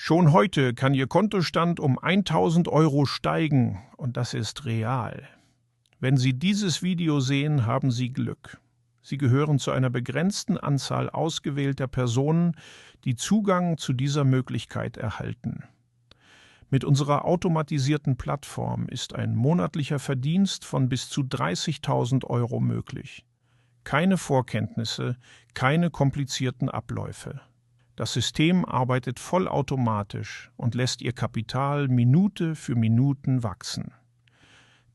Schon heute kann Ihr Kontostand um 1.000 Euro steigen und das ist real. Wenn Sie dieses Video sehen, haben Sie Glück. Sie gehören zu einer begrenzten Anzahl ausgewählter Personen, die Zugang zu dieser Möglichkeit erhalten. Mit unserer automatisierten Plattform ist ein monatlicher Verdienst von bis zu 30.000 Euro möglich. Keine Vorkenntnisse, keine komplizierten Abläufe. Das System arbeitet vollautomatisch und lässt Ihr Kapital Minute für Minuten wachsen.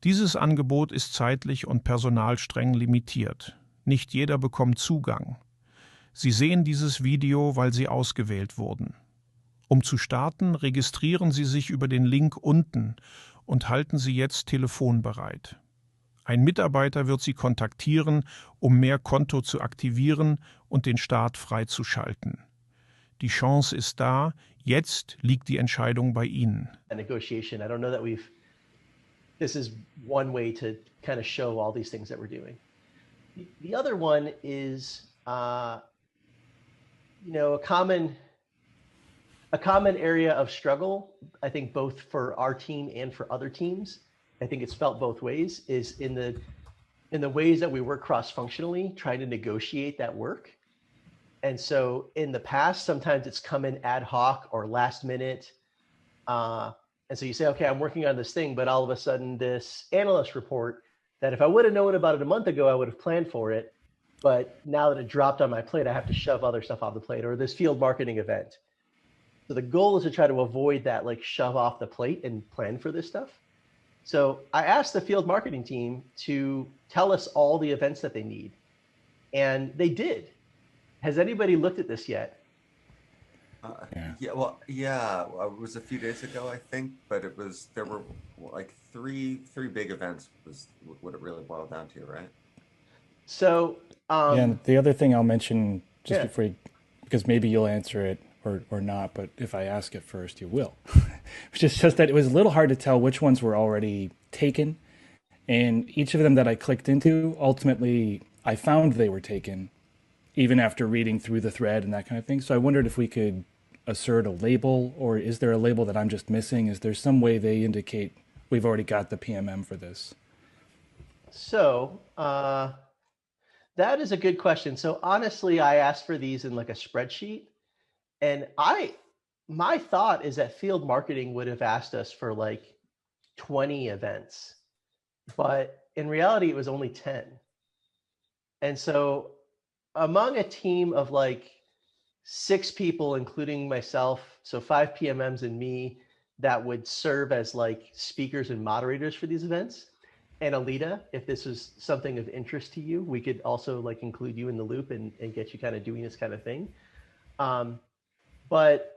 Dieses Angebot ist zeitlich und personalstreng limitiert. Nicht jeder bekommt Zugang. Sie sehen dieses Video, weil Sie ausgewählt wurden. Um zu starten, registrieren Sie sich über den Link unten und halten Sie jetzt telefonbereit. Ein Mitarbeiter wird Sie kontaktieren, um mehr Konto zu aktivieren und den Start freizuschalten. Die Chance ist da, jetzt liegt die Entscheidung bei Ihnen. Negotiation. I don't know that this is one way to kind of show all these things that we're doing. The other one is, a common area of struggle, I think both for our team and for other teams, I think it's felt both ways, is in the ways that we work cross-functionally, trying to negotiate that work. And so in the past, sometimes it's come in ad hoc or last minute. And so you say, okay, I'm working on this thing, but all of a sudden this analyst report that if I would have known about it a month ago, I would have planned for it. But now that it dropped on my plate, I have to shove other stuff off the plate, or this field marketing event. So the goal is to try to avoid that, like shove off the plate and plan for this stuff. So I asked the field marketing team to tell us all the events that they need. And they did. Has anybody looked at this yet? It was a few days ago, I think, but there were like three big events was what it really boiled down to, right? So, and the other thing I'll mention just before because maybe you'll answer it or not, but if I ask it first, you will. It's just that it was a little hard to tell which ones were already taken, and each of them that I clicked into, ultimately, I found they were taken, even after reading through the thread and that kind of thing. So I wondered if we could assert a label, or is there a label that I'm just missing? Is there some way they indicate we've already got the PMM for this? So that is a good question. So honestly, I asked for these in like a spreadsheet, and my thought is that field marketing would have asked us for like 20 events, but in reality, it was only 10. And so among a team of like 6 people, including myself, so 5 PMMs and me, that would serve as like speakers and moderators for these events. And Alita, if this is something of interest to you, we could also like include you in the loop and get you kind of doing this kind of thing. But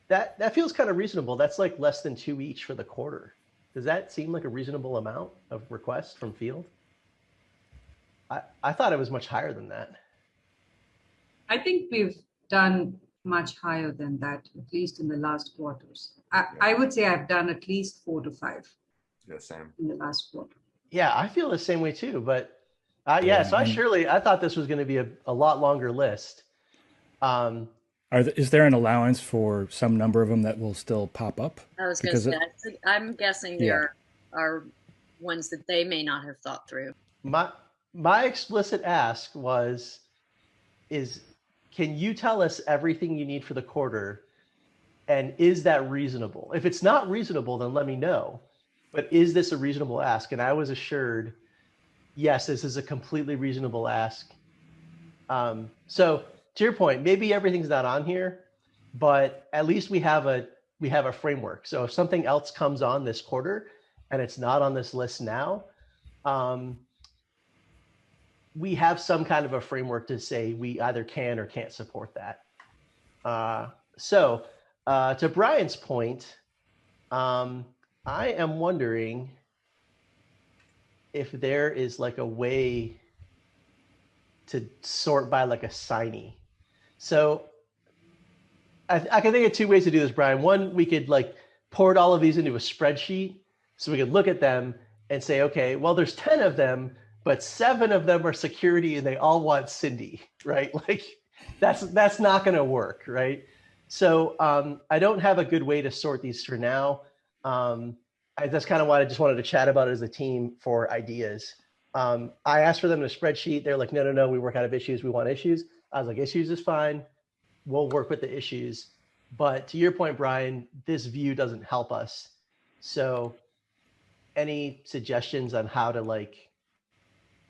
that feels kind of reasonable. That's like less than 2 each for the quarter. Does that seem like a reasonable amount of requests from field? I thought it was much higher than that. I think we've done much higher than that, at least in the last quarters. I would say I've done at least 4 to 5. Yeah, same. In the last quarter. Yeah, I feel the same way too. But so I thought this was going to be a lot longer list. Is there an allowance for some number of them that will still pop up? I was going to say, I'm guessing there are ones that they may not have thought through. My explicit ask is can you tell us everything you need for the quarter? And is that reasonable? If it's not reasonable, then let me know. But is this a reasonable ask? And I was assured, yes, this is a completely reasonable ask. So to your point, maybe everything's not on here, but at least we have a framework. So if something else comes on this quarter and it's not on this list now, we have some kind of a framework to say we either can or can't support that. So to Brian's point, I am wondering if there is like a way to sort by like a signee. So I can think of 2 ways to do this, Brian. One, we could like port all of these into a spreadsheet so we could look at them and say, okay, well, there's 10 of them, but 7 of them are security and they all want Cindy, right? Like that's not going to work, right? So I don't have a good way to sort these for now. That's kind of why I just wanted to chat about it as a team for ideas. I asked for them in a spreadsheet. They're like, no, we work out of issues. We want issues. I was like, issues is fine. We'll work with the issues. But to your point, Brian, this view doesn't help us. So any suggestions on how to like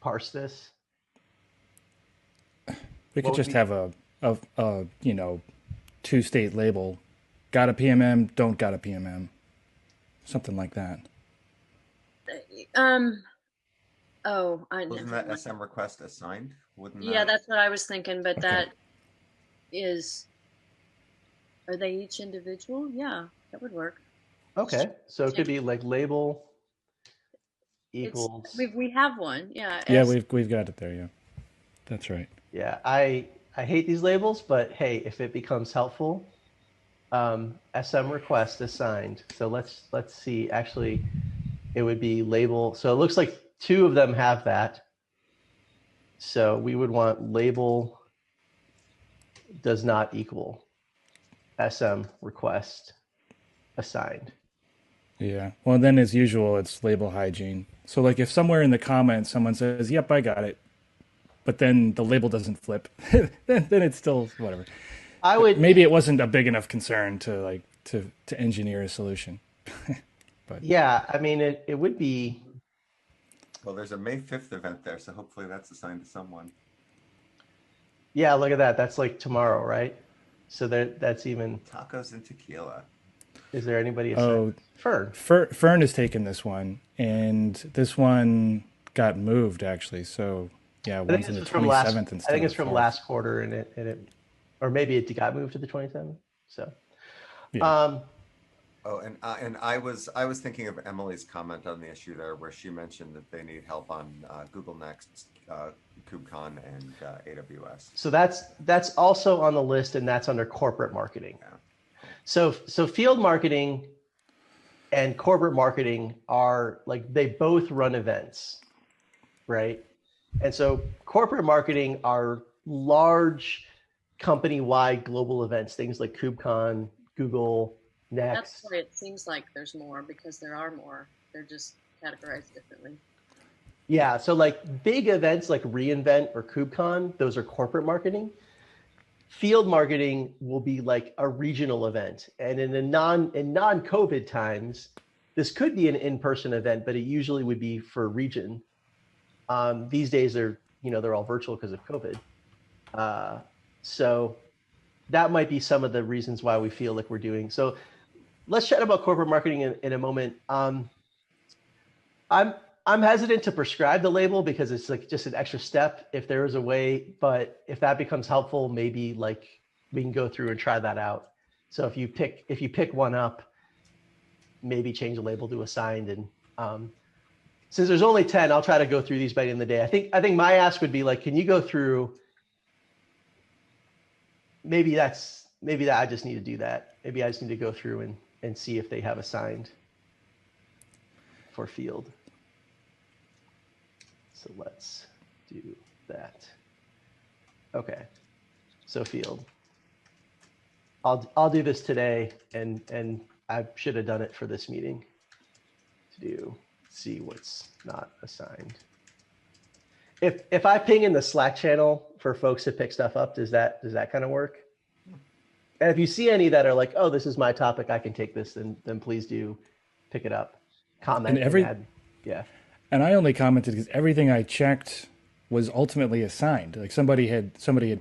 parse this? We could just have a you know, 2-state label. Got a PMM, don't got a PMM. Something like that. Oh, Wasn't that SM request assigned? Wouldn't yeah, that... that's what I was thinking, but Okay. that is, are they each individual? Yeah, that would work. Okay, so it could be like label equals. We have one, yeah. Yeah, we've got it there. Yeah, that's right. Yeah, I hate these labels, but hey, if it becomes helpful, SM request assigned. So let's see. Actually, it would be label. So it looks like 2 of them have that. So we would want label does not equal SM request assigned. Yeah. Well, then as usual, it's label hygiene. So like if somewhere in the comments someone says, "Yep, I got it," but then the label doesn't flip, then it's still whatever. I would Maybe it wasn't a big enough concern to like to engineer a solution. But yeah, I mean it would be. Well, there's a May 5th event there, so hopefully that's assigned to someone. Yeah, look at that. That's like tomorrow, right? So that's even. Tacos and tequila. Is there anybody assigned? Fern. Fern has taken this one, and this one got moved actually. So yeah, I one's think in this the is from last. 27th instead I think of it's the from 4th. last quarter, and it, or maybe it got moved to the 27th. So, Yeah. Oh, and I was thinking of Emily's comment on the issue there, where she mentioned that they need help on Google Next, KubeCon, and AWS. So that's also on the list, and that's under corporate marketing. Yeah. So field marketing and corporate marketing are like, they both run events, right? And so corporate marketing are large company-wide global events, things like KubeCon, Google, Next. That's why it seems like there's more, because there are more. They're just categorized differently. Yeah, so like big events like reInvent or KubeCon, those are corporate marketing. Field marketing will be like a regional event. And in non-COVID times, this could be an in-person event, but it usually would be for a region. These days they're all virtual because of COVID. So that might be some of the reasons why we feel like we're doing. So let's chat about corporate marketing in a moment. I'm hesitant to prescribe the label because it's like just an extra step if there is a way, but if that becomes helpful, maybe like we can go through and try that out. So if you pick one up, maybe change the label to assigned. And since there's only 10, I'll try to go through these by the end of the day. I think my ask would be like, can you go through, maybe that I just need to do that. Maybe I just need to go through and see if they have assigned for field. So let's do that. Okay, so field. I'll do this today, and I should have done it for this meeting. To see what's not assigned. If I ping in the Slack channel for folks to pick stuff up, does that kind of work? And if you see any that are like, oh, this is my topic, I can take this, then please do pick it up, comment, and add. Yeah. And I only commented because everything I checked was ultimately assigned. Like somebody had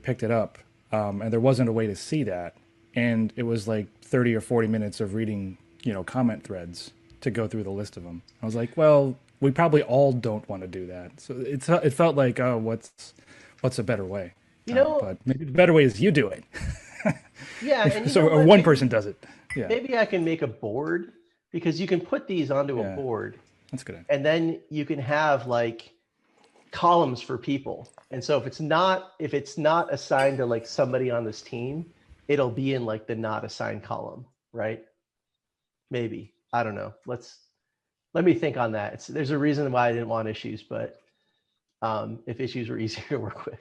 picked it up, and there wasn't a way to see that. And it was like 30 or 40 minutes of reading, comment threads to go through the list of them. I was like, well, we probably all don't want to do that. So it felt like, oh, what's a better way? But maybe the better way is you do it. Yeah. And or one person does it. Yeah. Maybe I can make a board, because you can put these onto a board. That's good. And then you can have like columns for people. And so if it's not assigned to like somebody on this team, it'll be in like the not assigned column, right? Maybe. I don't know. Let me think on that. There's a reason why I didn't want issues, but if issues were easier to work with.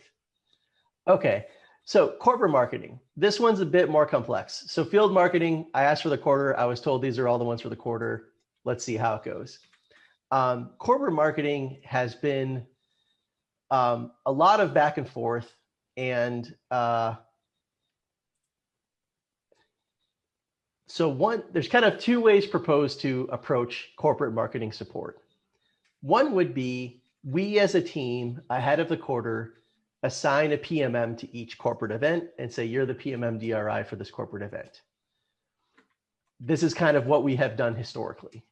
Okay. So corporate marketing, this one's a bit more complex. So field marketing, I asked for the quarter. I was told these are all the ones for the quarter. Let's see how it goes. Corporate marketing has been a lot of back and forth, and so there's kind of two ways proposed to approach corporate marketing support. One would be we as a team ahead of the quarter assign a PMM to each corporate event and say, you're the PMM DRI for this corporate event. This is kind of what we have done historically.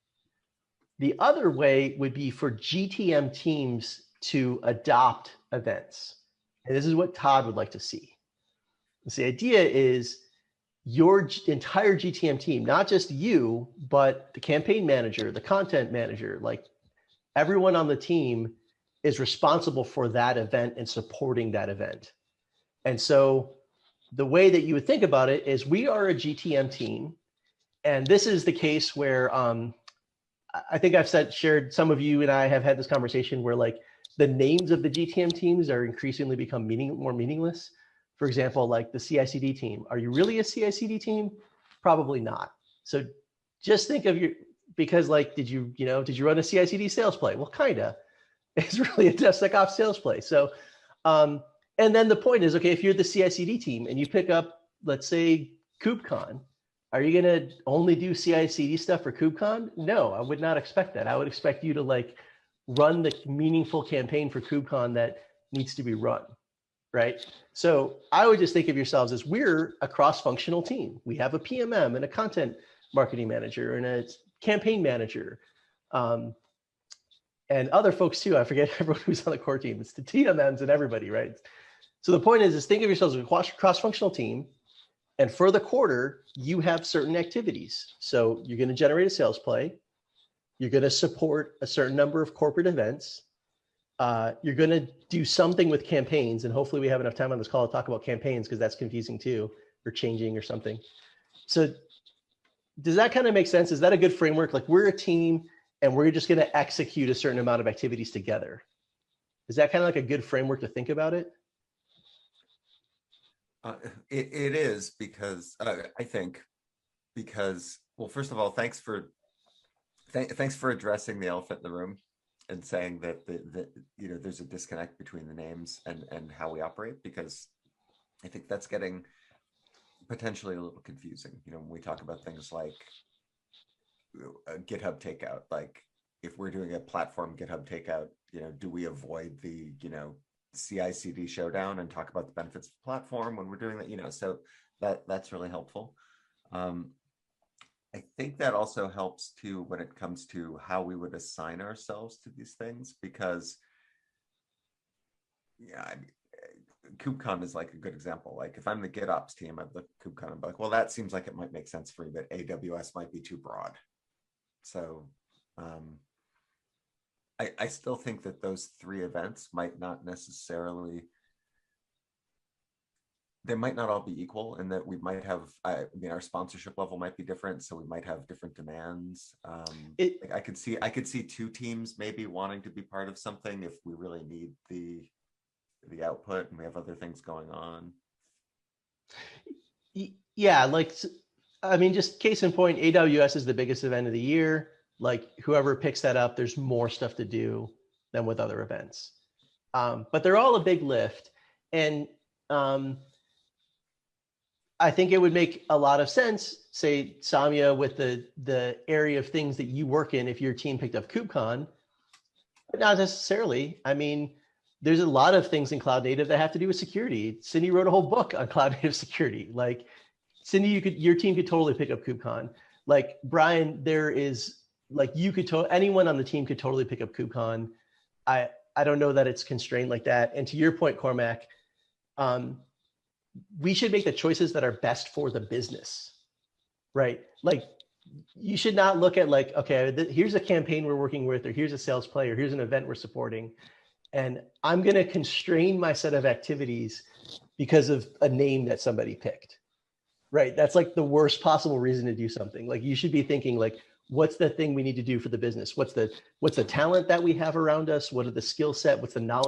The other way would be for GTM teams to adopt events. And this is what Todd would like to see. So the idea is your entire GTM team, not just you, but the campaign manager, the content manager, like everyone on the team is responsible for that event and supporting that event. And so the way that you would think about it is we are a GTM team. And this is the case where I think I've shared, some of you and I have had this conversation where like the names of the GTM teams are increasingly become more meaningless. For example, like the CI/CD team. Are you really a CI/CD team? Probably not. So just think of because like, did you run a CI/CD sales play? Well, kinda. It's really a DevSecOps sales play. So, and then the point is, okay, if you're the CI/CD team and you pick up, let's say, KubeCon, are you going to only do CI/CD stuff for KubeCon? No, I would not expect that. I would expect you to like run the meaningful campaign for KubeCon that needs to be run, right? So I would just think of yourselves as we're a cross-functional team. We have a PMM and a content marketing manager and a campaign manager. And other folks too. I forget everyone who's on the core team. It's the TMMs and everybody, right? So the point is think of yourselves as a cross-functional team. And for the quarter, you have certain activities. So you're going to generate a sales play. You're going to support a certain number of corporate events. You're going to do something with campaigns. And hopefully we have enough time on this call to talk about campaigns because that's confusing too, or changing or something. So does that kind of make sense? Is that a good framework? Like we're a team and we're just going to execute a certain amount of activities together. Is that kind of like a good framework to think about it? It is because I think because, well, first of all, thanks for addressing the elephant in the room and saying that there's a disconnect between the names and how we operate, because I think that's getting potentially a little confusing. When we talk about things like GitHub takeout, like if we're doing a platform GitHub takeout, do we avoid the CI/CD showdown and talk about the benefits of the platform when we're doing that? So that's really helpful. I think that also helps too when it comes to how we would assign ourselves to these things, because KubeCon is like a good example. Like if I'm the GitOps team, I'd look at KubeCon and be like, well, that seems like it might make sense for me, but AWS might be too broad. So I still think that those three events might not necessarily, they might not all be equal, and that we might have, our sponsorship level might be different, so we might have different demands. I could see two teams maybe wanting to be part of something if we really need the output and we have other things going on. Yeah, just case in point, AWS is the biggest event of the year. Like whoever picks that up, there's more stuff to do than with other events. But they're all a big lift. And I think it would make a lot of sense, say, Samya, with the area of things that you work in, if your team picked up KubeCon, but not necessarily. I mean, there's a lot of things in cloud native that have to do with security. Cindy wrote a whole book on cloud native security. Like Cindy, your team could totally pick up KubeCon. Like Brian, there is like anyone on the team could totally pick up KubeCon. I don't know that it's constrained like that. And to your point, Cormac, we should make the choices that are best for the business, right? Like you should not look at like, okay, here's a campaign we're working with, or here's a sales play, or here's an event we're supporting, and I'm going to constrain my set of activities because of a name that somebody picked, right? That's like the worst possible reason to do something. Like you should be thinking like, what's the thing we need to do for the business? What's the talent that we have around us? What are the skill set? What's the knowledge